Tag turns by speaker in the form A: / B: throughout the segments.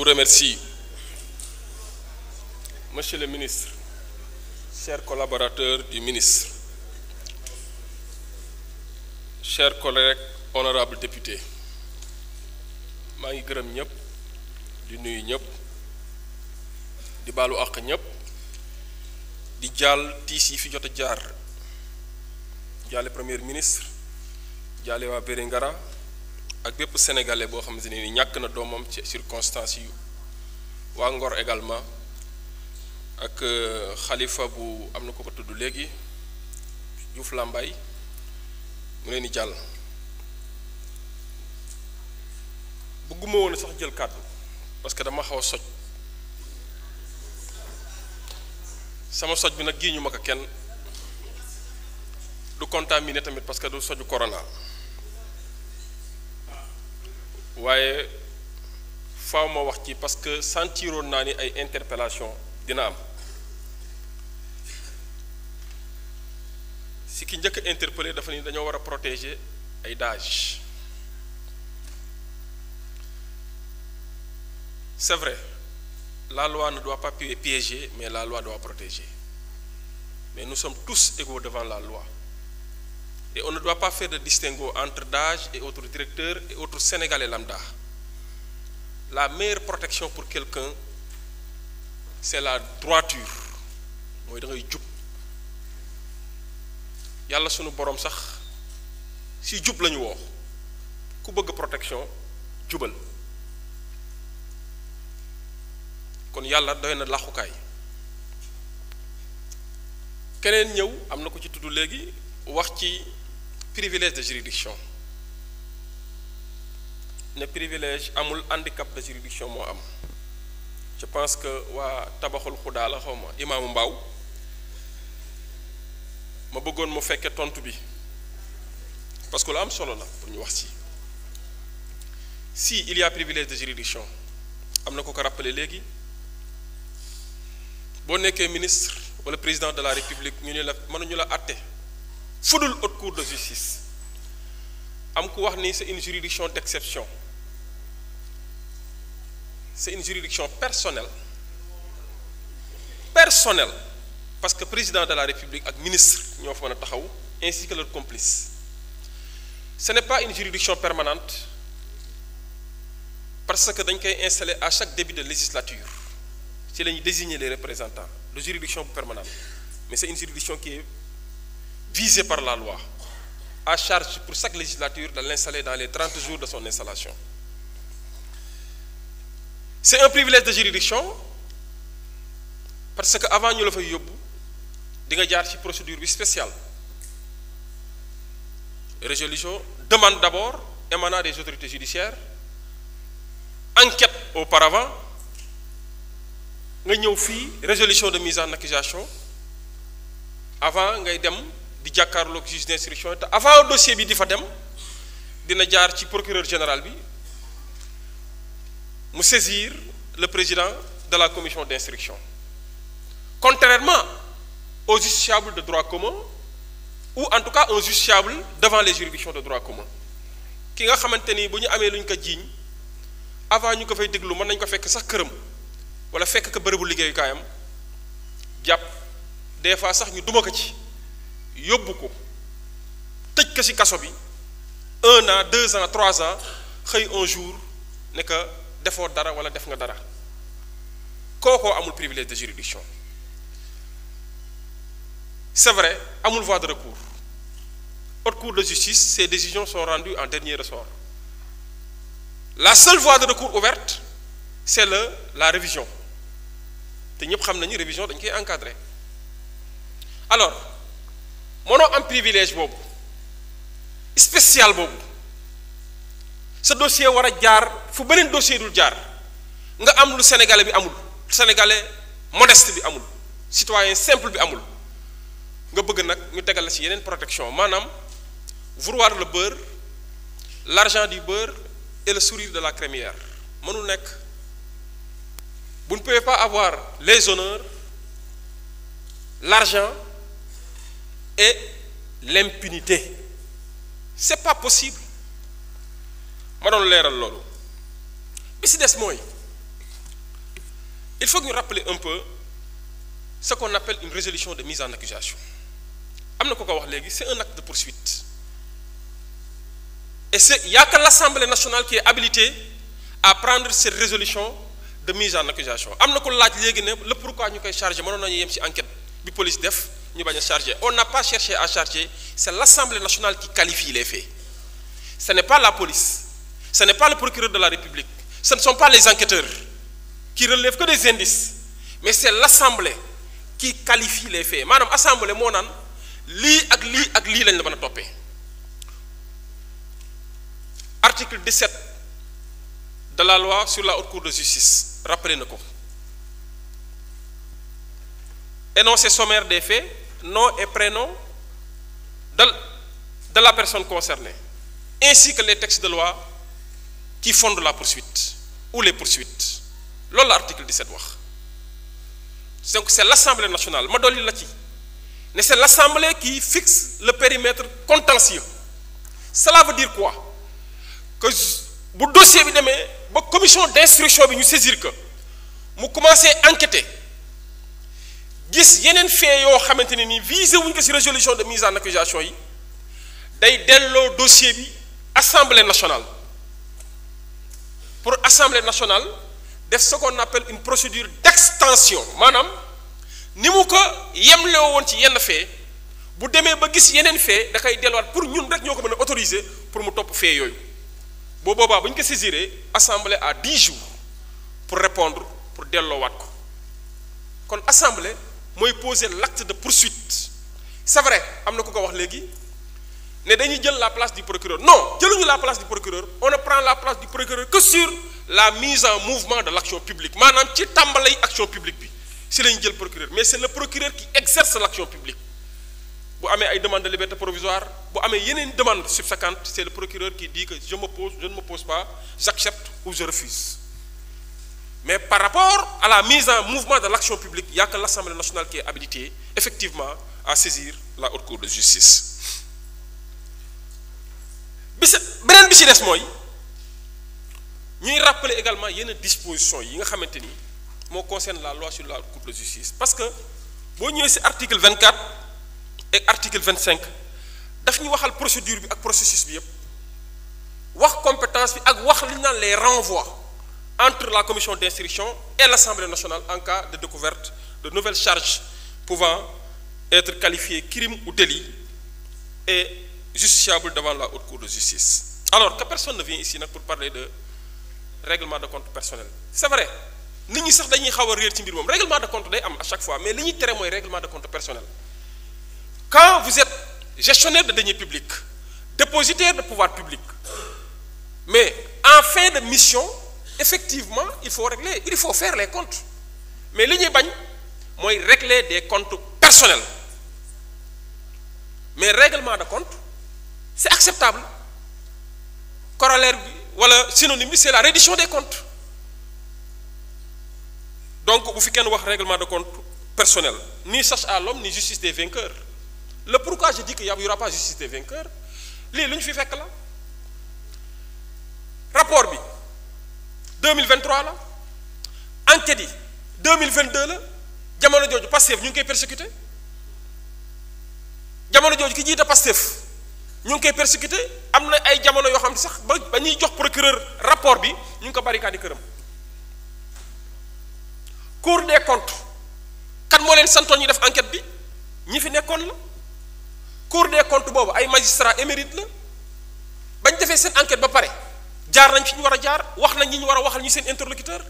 A: vous remercie. Monsieur le ministre, chers collaborateurs du ministre, chers collègues, honorables députés, maa ngi gërëm ñëpp di nuyu ñëpp di baalu àq ñëpp di jaal tiis yi fi jot a jaar jaale premier ministre jaale waa Vélingara ak bépp sénégalais boo xamante ne ni ñàkk na doomam ci circonstances yu waa Ngor également ak xalifa bu am na ko ko tudd léegi Diouf Lambaye mu leen di jàll bëgguma woon sax jël kàddu parce que dama xaw a soj sama soj bi nag gii ñu ma ko kenn du contaminé tamit parce que du soju corona waaye faaw ma wax ci parce que sentiroon naa ni ay interpellation dina am si ki njëkk a interpellé dafa ni dañoo war a protéger ay dages c'est vrai la loi ne doit pas piéger mais la loi doit protéger mais nous sommes tous égaux devant la loi et on ne doit pas faire de distinguo entre DAGE et autres directeurs et autres Sénégalais lambda. La meilleure protection pour quelqu'un c'est la droiture mooy da ngay jub yàlla sunu borom sax si jub lañu woo ku bëgg protection jubal kon yàlla doy na laxukaay keneen ñëw am na ko ci tudd léegi wax ci privilège de juridiction ne privilège amul handicap de juridiction moo am je pense que waa tabaxul xudaa la xaw ma imaamu Mbaaw ma bëggoon mu fekke tontu bi parce que lu am solo la pour ñu wax si il y a privilège de juridiction am na ko ko rappelé léegi boo nekkee ministre wala président de la république ñu ne la mënuñu la àtte fudul haute cour de justice am ku wax ni c'est une juridiction d'exception c'est une juridiction personnelle parce que président de la république ak ministre ñoo fa mën a taxaw ainsi que leurs complices ce n'est pas une juridiction permanente parce que dañ koy installer à chaque début de législature ci la ñuy désigner les représentants de juridiction permanente mais c'est une juridiction qui est visée par la loi à charge pour chaque législature de l'installer dans les 30 jours de son installation. C'est un privilège de juridiction parce que avant ñu la fay yóbbu di nga jaar ci procédure bi spéciale résolution demande d'abord émanant des autorités judiciaires enquête auparavant nga ñëw fii résolution de mise en accusation avant ngay dem di jàkkaarloog juge d'instruction te avant dossier bi di fa dem dina jaar ci procureur général bi mu saisir le président de la commission d'instruction contrairement aux justiciables de droit commun ou en tout cas un justiciable devant les juridictions de droit commun ki nga xamante ni bu ñu amee lu ñu ko jiiñ avant ñu ko fay déglu mën nañ ko fekk sax këram wala fekk ko bërëbu liggéeyukaayam jàpp des fois sax ñu duma ko ci yóbbu ko tëj ko ci kaso bi 1 an 2 ans 3 ans xëy un jour ne que defoo dara wala def nga dara kookoo amul privilège de juridiction c'est vrai amul voie de recours haute cour de justice ces décisions sont rendues en dernier ressort la seule voie de recours ouverte c'est la révision te ñëpp xam nañu révision dañ koy encadrer alors mënoo am privilège boobu spécial boobu sa dossier war a jaar fu beneen dossier dul jaar nga am lu sénégalais bi amul sénégalais modeste bi amul citoyen simple bi amul nga bëgg nag ñu tegal la ci yeneen protection maanaam vouloir le beurre l'argent du beurre et le sourire de la crémière mënul nekk. Vous ne pouvez pas avoir les honneurs, l'argent et l'impunité. C'est pas possible. Ma doon leeral loolu bi si des mooy il faut que nous rappeler un peu ce qu'on appelle une résolution de mise en accusation. C'est un acte de poursuite. Et il n'y a que l'Assemblée nationale qui est habilitée à prendre cette résolution de mise en accusation. Le pourquoi nous avons chargé, nous avons enquête de police def, nous avons chargé. On n'a pas cherché à charger, c'est l'Assemblée nationale qui qualifie les faits. Ce n'est pas la police, ce n'est pas le procureur de la République, ce ne sont pas les enquêteurs qui relèvent que des indices, mais c'est l'Assemblée qui qualifie les faits. Madame Assemblée, mon nan, li ak li lañ la mëna topé. Article 17 de la loi sur la haute cour de justice, rappelez-nous. Énoncé sommaire des faits, nom et prénom de la personne concernée, ainsi que les textes de loi qui fondent la poursuite ou les poursuites. C'est l'article 17. Donc c'est l'Assemblée nationale. Mais c'est l'Assemblée qui fixe le périmètre contentieux. Cela veut dire quoi? Que le dossier, la commission d'instruction nous saisir que nous commençons à enquêter. Gis yenen fait yo xamanteni visé wuñ ko ci résolution de mise en accusation yi day dello dossier bi Assemblée nationale. Pour Assemblée nationale def ce qu'on appelle une procédure d'extension. Manam ni mu ko yemle won ci yenn fait bu démé ba gis yenen fait da kay delluwaat pour ñun rek ñoko mëna autoriser pour mu top fait yoyu. Bo boba buñ ko saisiré Assemblée a 10 jours pour répondre pour delloowaat ko. Kon Assemblée moy poser l'acte de poursuite. C'est vrai, amna ko wax légui né dañuy jël la place du procureur. Non, jëluñu la place du procureur, on ne prend la place du procureur que sur la mise en mouvement de l'action publique. Manam ci tambalay action publique bi ci lañu jël procureur, mais c'est le procureur qui exerce l'action publique. Bu amé ay demande de liberté provisoire, bu amé yeneen demande subséquente, c'est le procureur qui dit que je ne m'oppose pas, j'accepte ou je refuse. Mais par rapport à la mise en mouvement de l'action publique, il n'y a que l'Assemblée nationale qui est habilitée, effectivement, à saisir la haute cour de justice. Benen bi ci dess moy ñuy rappeler également yenn dispositions yi nga xamanteni mo concerne la loi sur la haute cour de justice parce que bo ñëwé ci article 24 et article 25 daf ñu waxal procédure bi ak processus bi yépp wax compétence bi ak wax li ñu naan les renvois entre la commission d'instruction et l'Assemblée nationale en cas de découverte de nouvelles charges pouvant être qualifiées crime ou délit et justiciable devant la haute cour de justice. Alors que personne ne vient ici pour parler de règlement de compte personnel. C'est vrai, nous ñi sax dañuy xaw a réer ci mbir moom règlement de compte day am à chaque fois mais li ñuy tere mooy règlement de compte personnel. Quand vous êtes gestionnaire de deniers publics, dépositaire de pouvoir public, mais en fin de mission, effectivement, il faut faire les comptes. Mais li ñuy bañ mooy régler des comptes personnels. Mais règlement de compte, c'est acceptable. Corollaire, voilà, synonyme, c'est la reddition des comptes. Donc, vous faites un règlement de compte personnel. Ni sache à l'homme, ni justice des vainqueurs. Le pourquoi je dis qu'il n'y aura pas justice des vainqueurs, c'est ce que fait là. Rapport 2023 là, enquête 2022 là, jamono joju Pastef ñu ngi koy persécuté. Jamono joju ki jiite Pastef ñu ngi koy persécuté am na ay jamono yoo xam ne sax ba ñuy jox procureur rapport bi ñu ngi ko barricade këram. Cour des comptes kan moo leen santoon ñu def enquête bi ñi fi nekkoon la Cour des comptes boobu ay magistrats émérites la bañ defee seen enquête ba pare jaar nañ fi ñu war a jaar wax nañ ñi ñu war a waxal ñu seen interlocuteur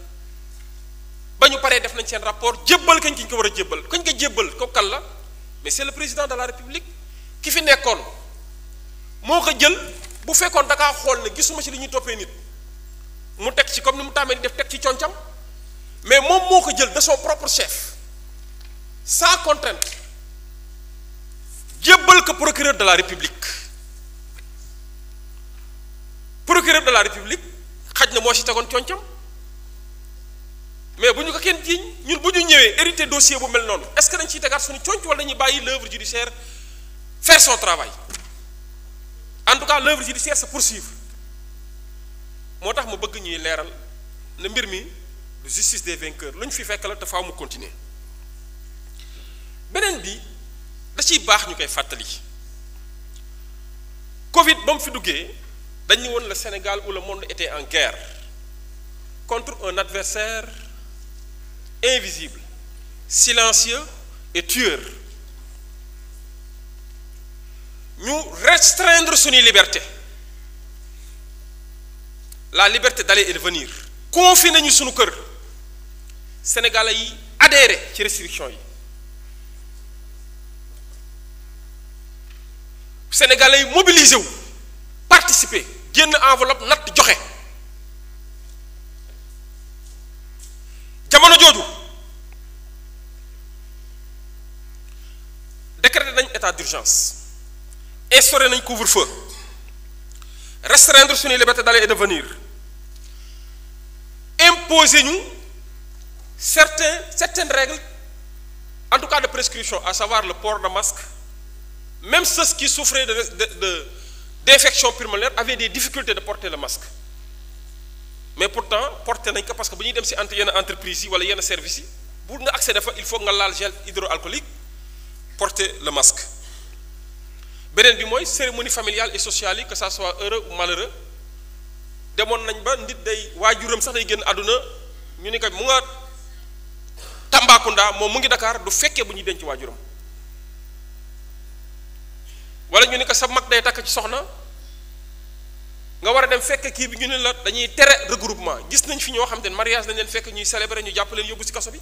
A: ba ñu paree def nañ seen rapport jébbal kañ ki ñu ko war a jébbal kañ ko jébbal ko kan la mais c'est le président de la République ki fi nekkoon moo ko jël bu fekkoon da kaa xool ne gisuma ci li ñuy toppee nit mu teg ci comme ni mu tàmmee di def teg ci concam mais moom moo ko jël de son propre chef sans contrainte jébbal ko procureur de la République procureur de la République xaj na moo ci tegoon concam mais bu ñu ko kenn jiiñ ñun bu ñu ñëwee hérité dossier bu mel noonu est-ce que dañ ciy tegaat suñu conc wala dañuy bàyyi l'œuvre judiciaire faire son travail en tout cas l'œuvre judiciaire se poursuivre moo tax ma bëgg ñuy leeral ne mbir mi de justice des vainqueurs lu ñu fi fekk la te faaw mu continuer beneen bi da ciy baax ñu koy fàttali Covid ba mu fi duggee dañu woon le Sénégal où le monde était en guerre contre un adversaire invisible silencieux et tueur ñu restreindre suñuy liberté la liberté d'aller et de venir confiner ñu suñu kër sénégalais yi adhéré ci restriction yi sénégalais yi mobilisé wu participer génn enveloppe natt joxe jamono jooju décrété nañ état d'urgence instauré nañ couvre-feu restreindre suñuy liberté d'aller et de venir imposer ñu certaines règles en tout cas de prescription à savoir le port de masque même ceux qui souffraient d'infection pulmonaire avaient des difficultés de porter le masque mais pourtant porter nañ ko parce que bu ñuy dem ci yenn entreprise yi wala yenn services yi pour nga accéder fa il faut nga laal gel hydroalcoolique porter le masque beneen bi mooy cérémonie familiale et sociale yi que ça soit heureux ou malheureux demoon nañ ba nit day waajuram sax day génn àdduna ñu ni ko mu nga Tambacounda moom mu ngi Dakar du fekkee bu ñuy denc waajuram wala ñu ni ko sa mag day takk ci soxna nga war a dem fekk kii bi ñu ne la dañuy tere regroupement gis nañ fi ñoo xam te ne mariage dañ leen fekk ñuy célébrer ñu jàpp leen yóbbu ci kaso bi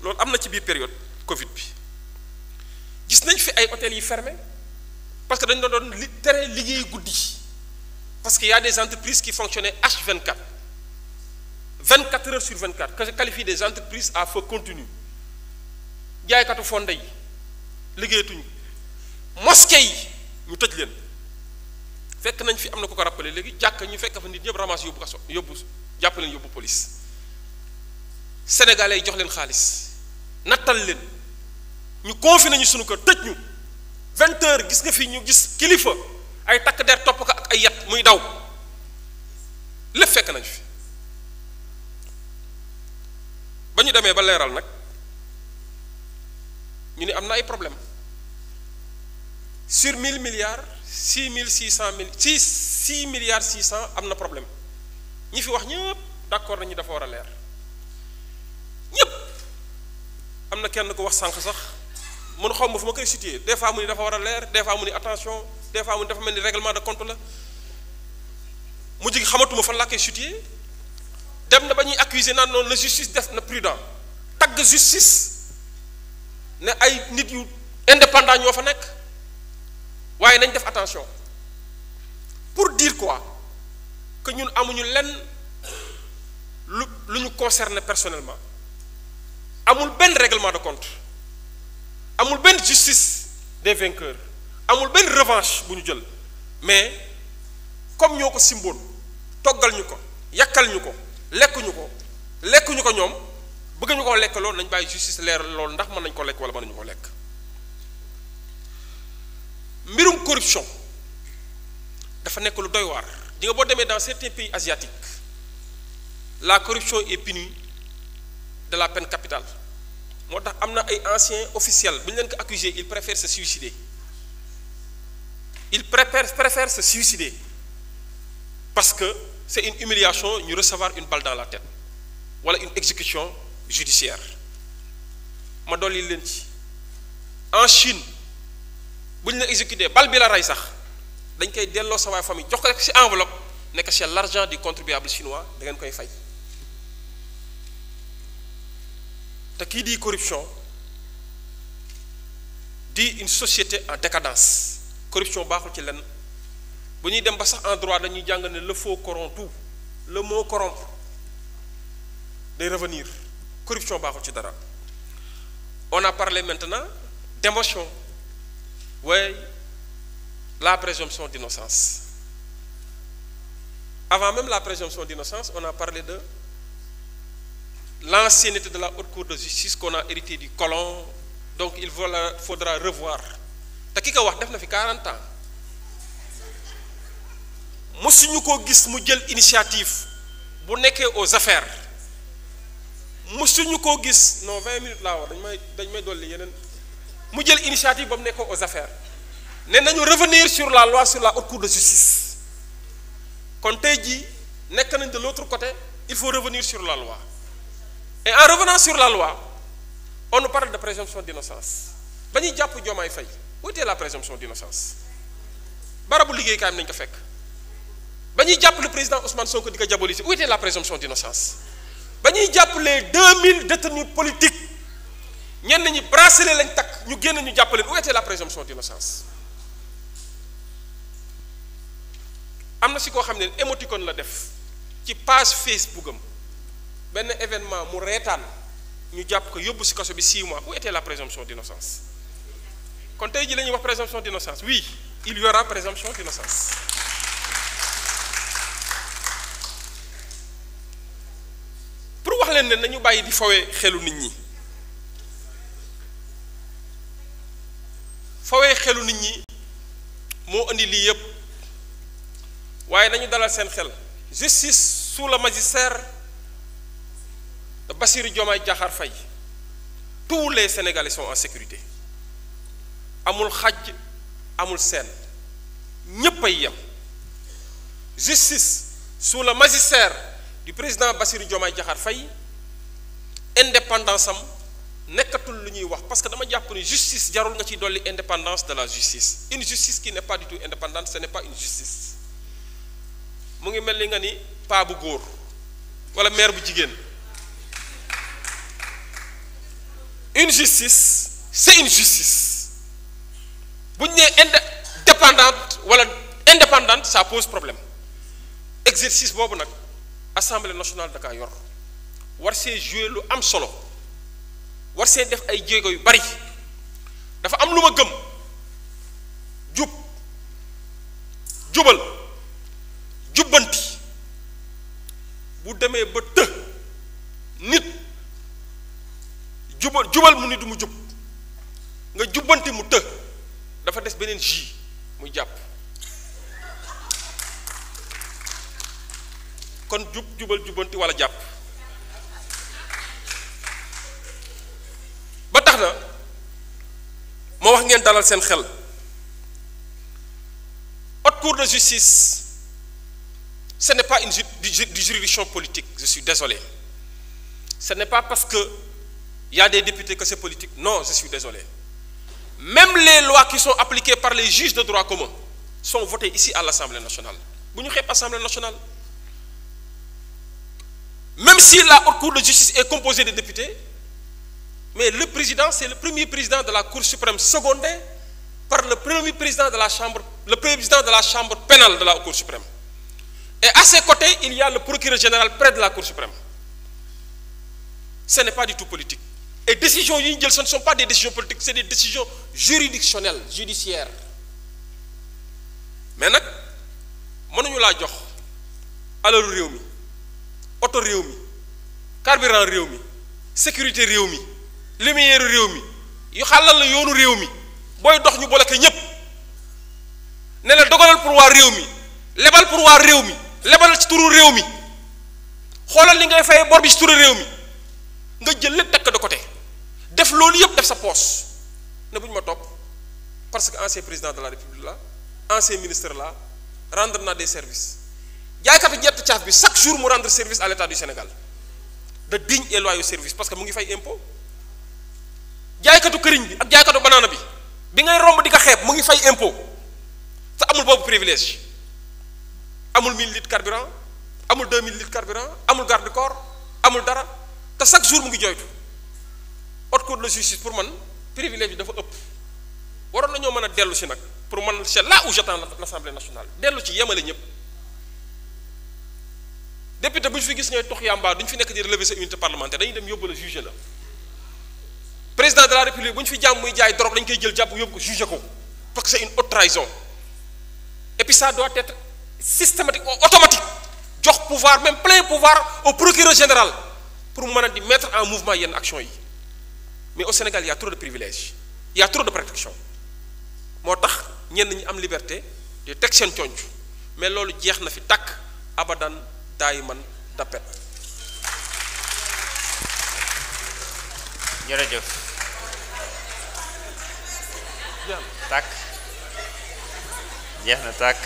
A: loolu am na ci biir période Covid bi gis nañ fi ay hôtels yi fermé parce que dañ doon tere liggéey guddi parce que y a des entreprises qui fonctionnaient H24 24 heures sur 24 que je qualifie des entreprises à feu continu jaaykatu fonde yi liggéeyatuñu mosquée yi ñu tëj leen fekk nañ fi am na ko rappelé léegi jàkk ñu fekk fa nit ñëpp ramasse yóbbu kaso yóbbu jàpp leen yóbbu police sénégalais yi jox leen xaalis nattal leen ñu confiné nañu sunu kër tëj ñu 20 heures gis nga fi ñu gis kilifa ay takk der topp ko ak ay yat muy daw lépp fekk nañ fi ba ñu demee ba leeral nag ñu ne am na ay problème sur 1000 milliards 6 milliards 600 am na problème ñi fi wax ñëpp d'accord nañu dafa war a leer ñëpp am na kenn ko wax sànq sax mun xaw ma fu ma koy situer des fois mu ni dafa war a leer des fois mu ni attention des fois mu ni dafa mel ni règlement de compte la mujj gi xamatuma fan laa koy situer dem na ba ñuy accuser naan noonu la justice def na prudent tagg justice ne ay nit yu indépendant ñoo fa nekk waaye nañ def attention pour dire quoi que ñun amuñu lenn lu ñu concerné personnellement amul benn règlement de compte amul benn justice des vainqueurs amul benn revanche bu ñu jël mais comme ñoo ko simboon toggal ñu ko yàkkal ñu ko lekkuñu ko ñoom bëgg ñu ko lekk loolu nañ bàyyi justice leer loolu ndax mën nañ ko lekk wala mën nañu ko lekk mbirum corruption dafa nekk lu doy waar di nga boo demee dans certains pays asiatiques la corruption est punie de la peine capitale moo tax am na ay anciens officiels bu ñu leen ko accusé ils préfèrent se suicider parce que c'est une humiliation ñu recevoir une balle dans la tête wala une exécution judiciaire ma dolli leen ci en Chine bu ñu la exécuté bal bi la rey sax dañ koy delloo sa waay famille jox ko rek ci enveloppe nekk c'est l'argent du contribuable chinois da ngeen koy fay te kii di corruption di une société en décadence corruption baaxul ci lenn bu ñuy dem ba sax en droit dañuy jàng ne le faux corrompt tout le mot corrompre day revenir corruption baaxul ci dara on a parlé maintenant d'émotion ouais la présomption d'innocence avant même la présomption d'innocence on a parlé de l'ancienneté de la haute cour de justice qu'on a hérité du colon donc il faudra revoir te ki ko wax def na fi 40 ans mësuñu ko gis mu jël initiative bu nekkee aux affaires musuñu koo gis non 20 minutes laa wax dañ may dolli yeneen mu jël initiative ba mu nekkoo aux affaires ne nañu revenir sur la loi sur la haute cour de justice kon tey jii nekk nañ de l'autre côté il faut revenir sur la loi et en revenant sur la loi on nous parle de présomption d'innocence ba ñuy jàpp Diomaye Faye où était la présomption d'innocence barabu liggéeykaayam nañ ko fekk ba ñuy jàpp le président Ousmane Sonko di ko diaboliser où était la présomption d'innocence ba ñuy jàpp les 2000 détenus politiques ñenn ñi bracelet lañ takk ñu génn ñu jàppaleen où était la présomption d'innocence am na si koo xam ne émoticône la def ci page Facebook am benn événement mu reetaan ñu jàpp ko yóbbu si kaso bi 6 mois où était la présomption d'innocence kon tey ji la ñuy wax présomption d'innocence oui il y aura présomption d'innocence pour wax leen ne nañu bàyyi di fawee xelu nit ñi fawee xelu nit ñi moo indi lii yépp waaye nañu dalal seen xel justice sous le magistère de Bassirou Diomaye Diakhar Faye tous les Sénégalais sont en sécurité amul xaj amul seen ñépp ay yem justice sous le magistère du président Bassirou Diomaye Diakhar Faye indépendance am nekkatul lu ñuy wax parce que dama jàpp ni justice jarul nga ciy dolli indépendance de la justice une justice qui n'est pas du tout indépendante ce n'est pas une justice mu ngi mel ni nga ni paa bu góor wala mère bu jigéen une justice c'est une justice bu ñu nee indépendante wala indépendante ça pose problème exercice boobu nag assemblée nationale da kaa yor war see jouer lu am solo war see def ay jéego yu bari dafa am lu ma gëm jubal jubbanti bu demee ba të nit jubal mu nit du mu jub nga jubbanti mu të dafa des beneen ji muy jàpp kon jubal jubbanti wala jàpp ba tax na moo wax ngeen dalal seen xel haute cour de justice ce n'est pas une juridiction politique je suis désolé ce n'est pas parce que il y a des députés que c'est politique non je suis désolé même les lois qui sont appliquées par les juges de droit commun sont votées ici à l'Assemblée nationale bu ñu xeeb Assemblée nationale même si la haute cour de justice est composée de députés mais le président c'est le premier président de la Cour suprême secondé par le premier président de la chambre pénale de la Cour suprême et à ses côtés il y a le procureur général près de la Cour suprême ce n'est pas du tout politique et décisions yi ñu jël ce ne sont pas des décisions politiques c'est des décisions juridictionnelles judiciaires mais nag mënuñu laa jox alalu réew mi oto réew mi carburant réew mi sécurité réew mi lumière réew mi yu xàllal la yoonu réew mi booy dox ñu bloqué ñépp ne la dogalal pour waa réew mi lebal pour waa réew mi lebal ci turu réew mi xoolal li ngay fay bor bi ci turu réew mi nga jël lépp teg ko de côté def loolu yëpp def sa poche ne bu ñu ma topp parce que ancien président de la république la ancien ministre la rendre na des services jaaykatu jett caaf bi chaque jour mu rendre service à l'état du Sénégal de dignes et loyaux services parce que mu ngi fay impôt jaaykatu këriñ bi ak jaaykatu banaana bi ngay romb di ko xeeb mu ngi fay impôt te amul boobu privilège amul 1000 litres carburant amul 2000 litres carburant amul garde corps amul dara te chaque jour mu ngi jooytu haute cour de justice pour man privilège bi dafa ëpp waroon nañoo mën a dellu si nag pour man c'est là où j'attends l'Assemblée nationale dellu ci yemale ñëpp député bu ñu fi gis ñooy tox yàmbaa duñu fi nekk di relever sa unité parlementaire dañuy dem yóbbu la juger la président de la république bu ñu fi jàmm muy jaay drogue dañ koy jël jàpp yóbbu ko juger ko parce que c'est une haute trahison et puis ça doit être systématique automatique jox pouvoir même plein pouvoir au procureur général pour mu mën a di mettre en mouvement yenn action yi mais au Sénégal il y a trop de privilèges il y a trop de protection moo tax ñenn ñi am liberté di teg seen conc mais loolu jeex na fi tàkk abadan daayiman d'appel.
B: jërëjëf. tàkk jeex na tàkk